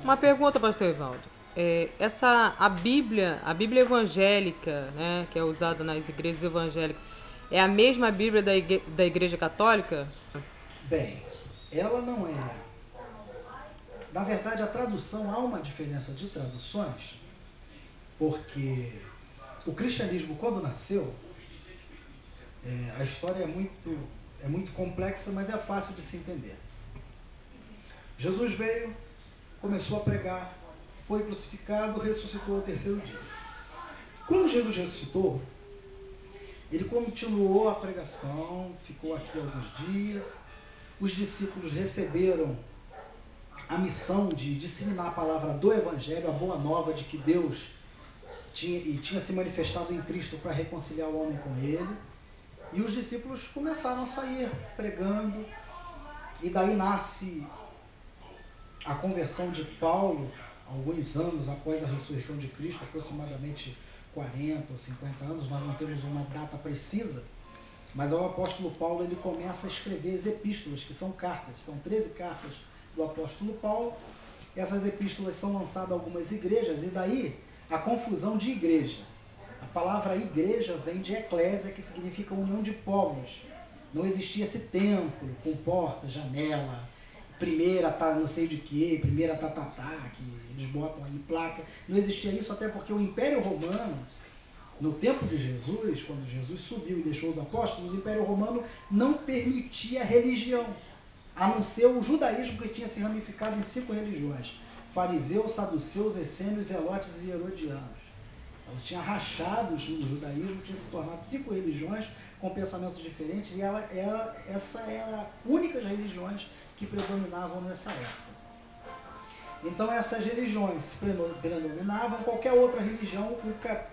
Uma pergunta, pastor Evaldo. A Bíblia evangélica, né, que é usada nas igrejas evangélicas, é a mesma Bíblia da Igreja Católica? Bem, ela não é. Na verdade, a tradução, há uma diferença de traduções, porque o cristianismo, quando nasceu, a história é muito complexa, mas é fácil de se entender. Jesus veio, começou a pregar, foi crucificado, ressuscitou ao terceiro dia. Quando Jesus ressuscitou, ele continuou a pregação, ficou aqui alguns dias. Os discípulos receberam a missão de disseminar a palavra do Evangelho, a boa nova de que Deus tinha se manifestado em Cristo para reconciliar o homem com Ele. E os discípulos começaram a sair pregando, e daí nasce a conversão de Paulo, alguns anos após a ressurreição de Cristo, aproximadamente 40 ou 50 anos, nós não temos uma data precisa, mas o apóstolo Paulo ele começa a escrever as epístolas, que são cartas, são 13 cartas do apóstolo Paulo. Essas epístolas são lançadas a algumas igrejas, e daí a confusão de igreja. A palavra igreja vem de eclésia, que significa união de povos. Não existia esse templo com porta, janela, primeira tá não sei de que, primeira tatatá, que eles botam aí placa. Não existia isso, até porque o Império Romano, no tempo de Jesus, quando Jesus subiu e deixou os apóstolos, o Império Romano não permitia religião, a não ser o judaísmo, que tinha se ramificado em 5 religiões: fariseus, saduceus, essênios, zelotes e herodianos. Ela tinha rachados no judaísmo, tinha se tornado 5 religiões com pensamentos diferentes, e essa era únicas religiões que predominavam nessa época. Então essas religiões predominavam, qualquer outra religião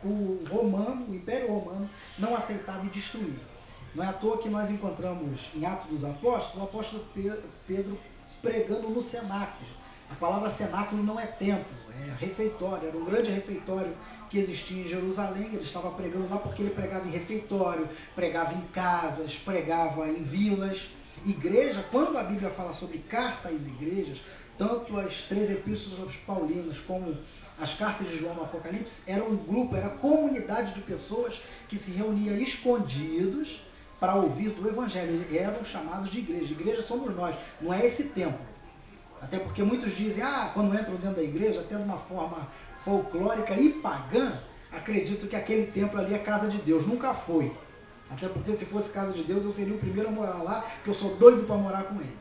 o Império Romano não aceitava e destruía. Não é à toa que nós encontramos em Atos dos Apóstolos, o apóstolo Pedro pregando no cenáculo. A palavra cenáculo não é templo, é refeitório. Era um grande refeitório que existia em Jerusalém. Ele estava pregando lá porque ele pregava em refeitório, pregava em casas, pregava em vilas. Igreja, quando a Bíblia fala sobre carta às igrejas, tanto as 3 epístolas paulinas como as cartas de João no Apocalipse, era um grupo, era comunidade de pessoas que se reuniam escondidos para ouvir do Evangelho. Eram chamados de igreja. Igreja somos nós, não é esse templo. Até porque muitos dizem, quando entram dentro da igreja, até de uma forma folclórica e pagã, acredito que aquele templo ali é casa de Deus. Nunca foi. Até porque se fosse casa de Deus, eu seria o primeiro a morar lá, porque eu sou doido para morar com ele.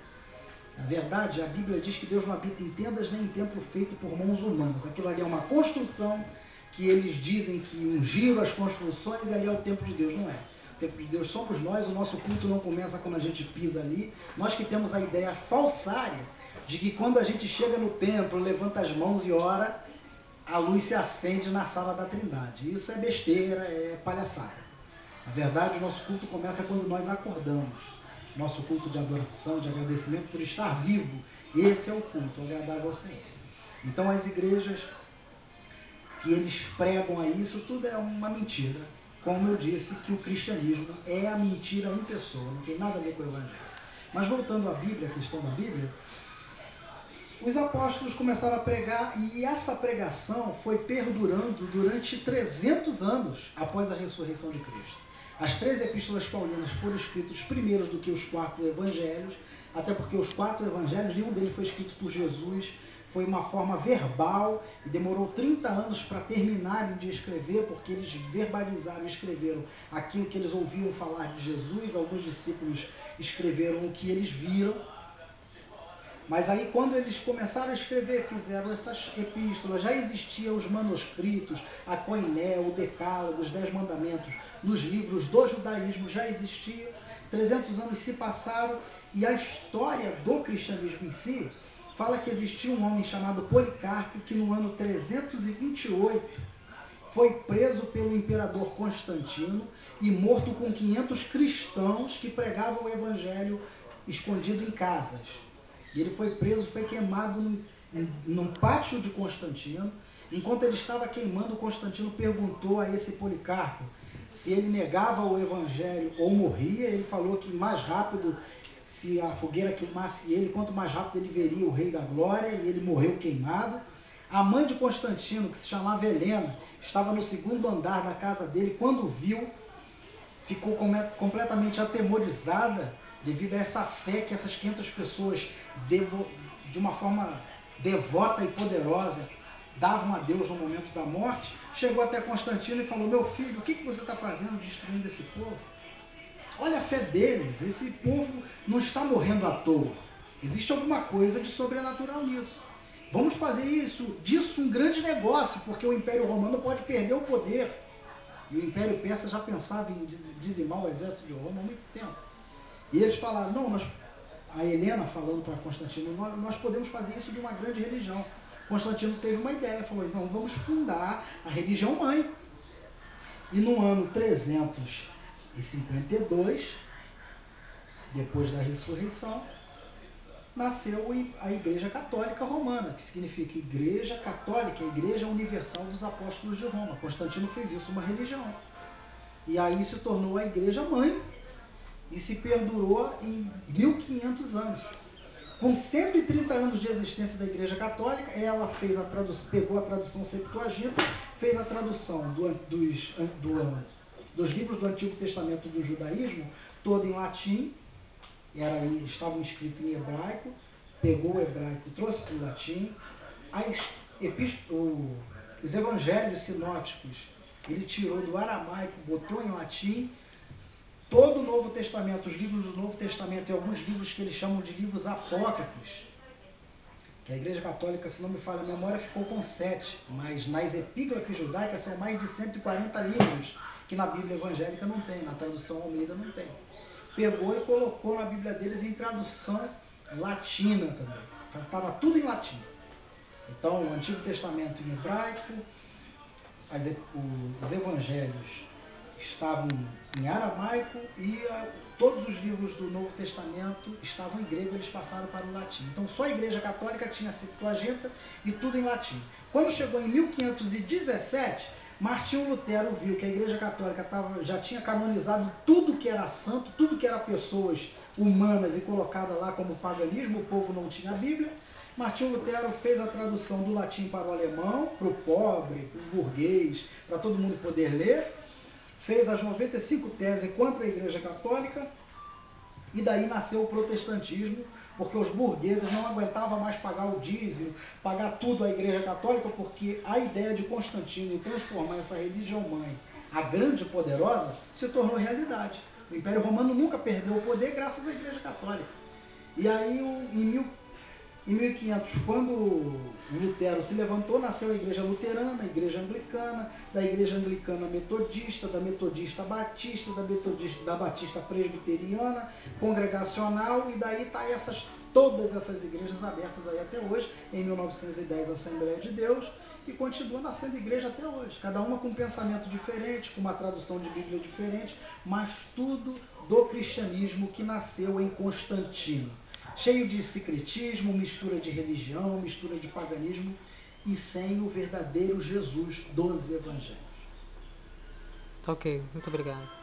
Na verdade, a Bíblia diz que Deus não habita em tendas nem em templo feito por mãos humanas. Aquilo ali é uma construção que eles dizem que ungiram as construções e ali é o templo de Deus. Não é. O templo de Deus somos nós, o nosso culto não começa quando a gente pisa ali. Nós que temos a ideia falsária de que quando a gente chega no templo, levanta as mãos e ora, a luz se acende na sala da Trindade. Isso é besteira, é palhaçada. Na verdade, o nosso culto começa quando nós acordamos. Nosso culto de adoração, de agradecimento por estar vivo. Esse é o culto agradável ao Senhor. Então, as igrejas que eles pregam a isso, tudo é uma mentira. Como eu disse, que o cristianismo é a mentira em pessoa, não tem nada a ver com o Evangelho. Mas voltando à Bíblia, a questão da Bíblia, os apóstolos começaram a pregar, e essa pregação foi perdurando durante 300 anos após a ressurreição de Cristo. As 3 epístolas paulinas foram escritas primeiros do que os 4 evangelhos, até porque os 4 evangelhos, nenhum deles foi escrito por Jesus, foi uma forma verbal, e demorou 30 anos para terminarem de escrever, porque eles verbalizaram e escreveram aquilo que eles ouviam falar de Jesus. Alguns discípulos escreveram o que eles viram. Mas aí, quando eles começaram a escrever, fizeram essas epístolas, já existiam os manuscritos, a Koiné, o Decálogo, os 10 Mandamentos, nos livros do judaísmo já existiam. 300 anos se passaram, e a história do cristianismo em si fala que existia um homem chamado Policarpo, que no ano 328 foi preso pelo imperador Constantino e morto com 500 cristãos que pregavam o evangelho escondido em casas. E ele foi preso, foi queimado num pátio de Constantino. Enquanto ele estava queimando, Constantino perguntou a esse Policarpo se ele negava o evangelho ou morria. Ele falou que mais rápido se a fogueira queimasse ele, quanto mais rápido ele veria o Rei da Glória, e ele morreu queimado. A mãe de Constantino, que se chamava Helena, estava no segundo andar da casa dele. Quando viu, ficou completamente atemorizada devido a essa fé que essas 500 pessoas, de uma forma devota e poderosa, davam a Deus no momento da morte. Chegou até Constantino e falou: meu filho, o que você está fazendo destruindo esse povo? Olha a fé deles, esse povo não está morrendo à toa. Existe alguma coisa de sobrenatural nisso. Vamos fazer disso um grande negócio, porque o Império Romano pode perder o poder. E o Império Persa já pensava em dizimar o exército de Roma há muito tempo. E eles falaram: não, a Helena falando para Constantino, nós podemos fazer isso de uma grande religião. Constantino teve uma ideia, falou: então vamos fundar a religião mãe. E no ano 352, depois da ressurreição, nasceu a Igreja Católica Romana, que significa Igreja Católica, a Igreja Universal dos Apóstolos de Roma. Constantino fez isso uma religião. E aí se tornou a Igreja Mãe e se perdurou em 1500 anos. Com 130 anos de existência da Igreja Católica, ela fez pegou a tradução Septuaginta, fez a tradução dos livros do Antigo Testamento do judaísmo, todo em latim. Estavam escritos em hebraico, pegou o hebraico, trouxe para o latim. Os evangelhos sinóticos, ele tirou do aramaico, botou em latim. Todo o Novo Testamento, os livros do Novo Testamento e alguns livros que eles chamam de livros apócrifos, que a Igreja Católica, se não me falha a memória, ficou com 7, mas nas epígrafes judaicas são mais de 140 livros, que na Bíblia evangélica não tem, na tradução Almeida não tem. Pegou e colocou na Bíblia deles em tradução latina também. Estava tudo em latim. Então, o Antigo Testamento em hebraico, os evangelhos estavam em aramaico e todos os livros do Novo Testamento estavam em grego, eles passaram para o latim. Então, só a Igreja Católica tinha a Septuaginta e tudo em latim. Quando chegou em 1517, Martinho Lutero viu que a Igreja Católica já tinha canonizado tudo que era santo, tudo que era pessoas humanas e colocada lá como paganismo, o povo não tinha a Bíblia. Martinho Lutero fez a tradução do latim para o alemão, para o pobre, para o burguês, para todo mundo poder ler. Fez as 95 teses contra a Igreja Católica. E daí nasceu o protestantismo, porque os burgueses não aguentavam mais pagar o dízimo, pagar tudo à Igreja Católica, porque a ideia de Constantino em transformar essa religião mãe, a grande e poderosa, se tornou realidade. O Império Romano nunca perdeu o poder graças à Igreja Católica. E aí, em 1500, quando o Lutero se levantou, nasceu a Igreja Luterana, a Igreja Anglicana, da Igreja Anglicana Metodista, da Metodista Batista, da Batista Presbiteriana, Congregacional, e daí está todas essas igrejas abertas aí até hoje. Em 1910, a Assembleia de Deus, e continua nascendo igreja até hoje, cada uma com um pensamento diferente, com uma tradução de Bíblia diferente, mas tudo do cristianismo que nasceu em Constantino. Cheio de secretismo, mistura de religião, mistura de paganismo e sem o verdadeiro Jesus dos evangelhos. Ok, muito obrigado.